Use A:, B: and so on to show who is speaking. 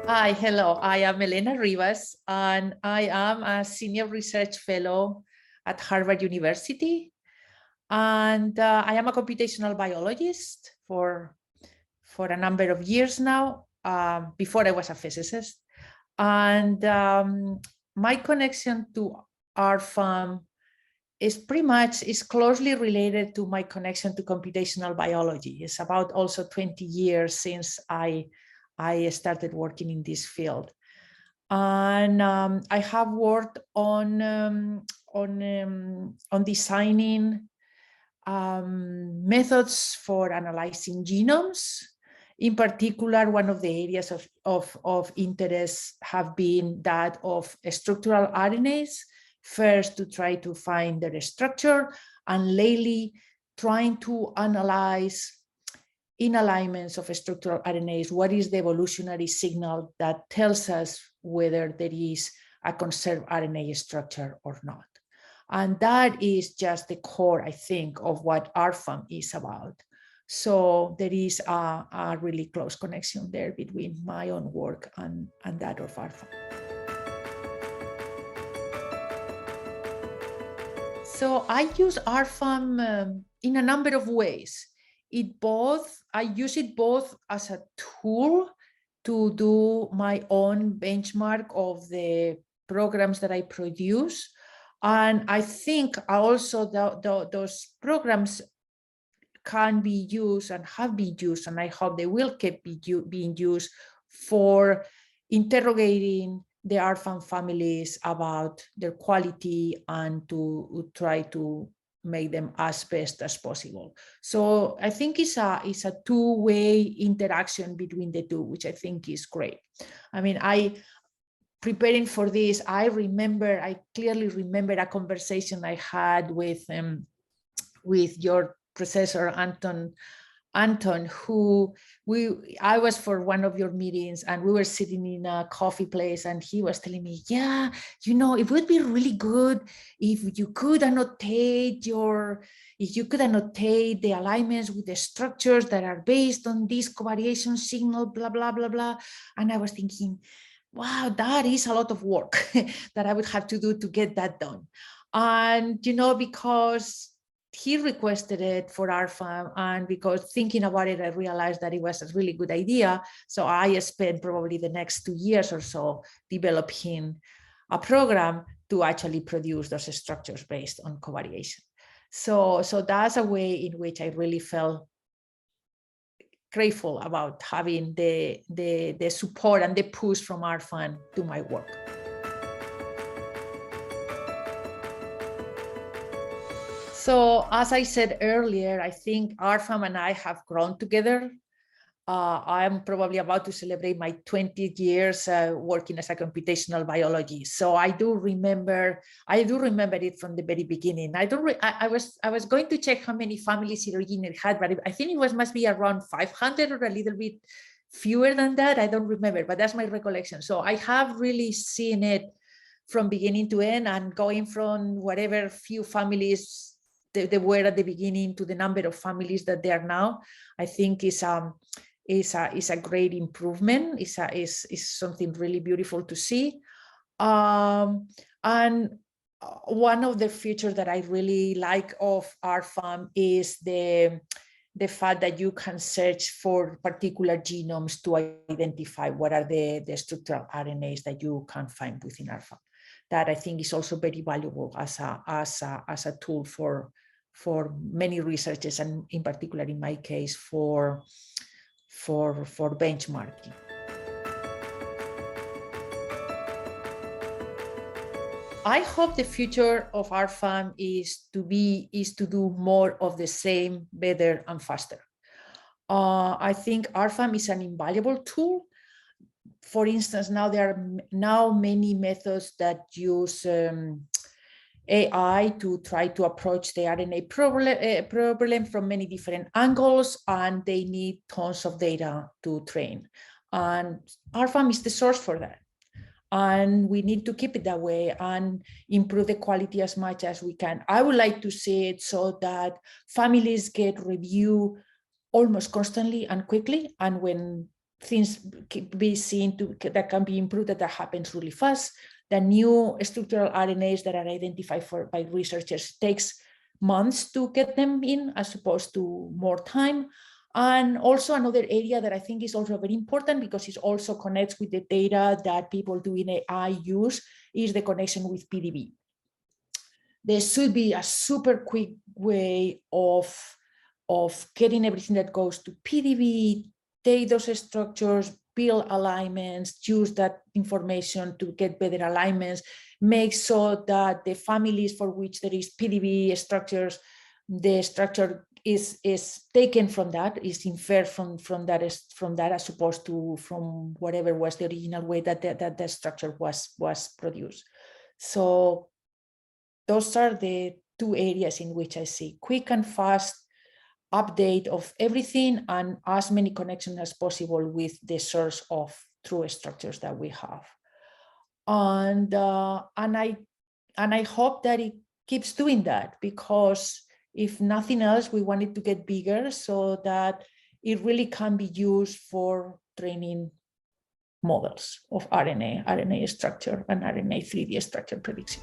A: Hi, hello. I am Elena Rivas, and I am a senior research fellow at Harvard University. And I am a computational biologist for a number of years now, before I was a physicist. And my connection to Rfam is closely related to my connection to computational biology. It's about also 20 years since I started working in this field. And I have worked on designing methods for analyzing genomes. In particular, one of the areas of interest have been that of structural RNAs, first to try to find their structure, and lately trying to analyze in alignments of structural RNAs, what is the evolutionary signal that tells us whether there is a conserved RNA structure or not. And that is just the core, I think, of what Rfam is about. So there is a really close connection there between my own work and that of Rfam. So I use Rfam in a number of ways. I use it both as a tool to do my own benchmark of the programs that I produce. And I think also those programs can be used and have been used, and I hope they will keep being used for interrogating the Rfam families about their quality and to try to make them as best as possible. So I think it's a two-way interaction between the two, which I think is great. I mean, preparing for this, I clearly remember a conversation I had with your professor Anton, who I was for one of your meetings, and we were sitting in a coffee place, and he was telling me, yeah, it would be really good if you could annotate the alignments with the structures that are based on this covariation signal, blah, blah, blah, blah. And I was thinking, wow, that is a lot of work that I would have to do to get that done. And, because he requested it for Rfam, and because thinking about it, I realized that it was a really good idea. So I spent probably the next 2 years or so developing a program to actually produce those structures based on covariation. So that's a way in which I really felt grateful about having the support and the push from Rfam to my work. So as I said earlier, I think Rfam and I have grown together. I'm probably about to celebrate my 20 years working as a computational biologist. So I do remember it from the very beginning. I was going to check how many families it originally had, but I think it must be around 500 or a little bit fewer than that. I don't remember, but that's my recollection. So I have really seen it from beginning to end, and going from whatever few families they were at the beginning to the number of families that they are now, I think is a great improvement. Is something really beautiful to see. And one of the features that I really like of Rfam is the fact that you can search for particular genomes to identify what are the structural RNAs that you can find within Rfam. That I think is also very valuable as a tool for many researchers, and in particular in my case for benchmarking. I hope the future of Rfam is to do more of the same, better and faster. I think Rfam is an invaluable tool. For instance, there are many methods that use AI to try to approach the RNA problem from many different angles, and they need tons of data to train. And Rfam is the source for that. And we need to keep it that way and improve the quality as much as we can. I would like to see it so that families get review almost constantly and quickly. And when things be seen that can be improved, that happens really fast. The new structural RNAs that are identified by researchers takes months to get them in, as opposed to more time. And also another area that I think is also very important, because it also connects with the data that people doing AI use, is the connection with PDB. There should be a super quick way of getting everything that goes to PDB, take those structures, build alignments, use that information to get better alignments, make so that the families for which there is PDB structures, the structure is taken from that, is inferred from that, as opposed to from whatever was the original way that the structure was produced. So those are the two areas in which I see quick and fast update of everything, and as many connections as possible with the source of true structures that we have. And I hope that it keeps doing that, because if nothing else, we want it to get bigger so that it really can be used for training models of RNA structure and RNA 3D structure prediction.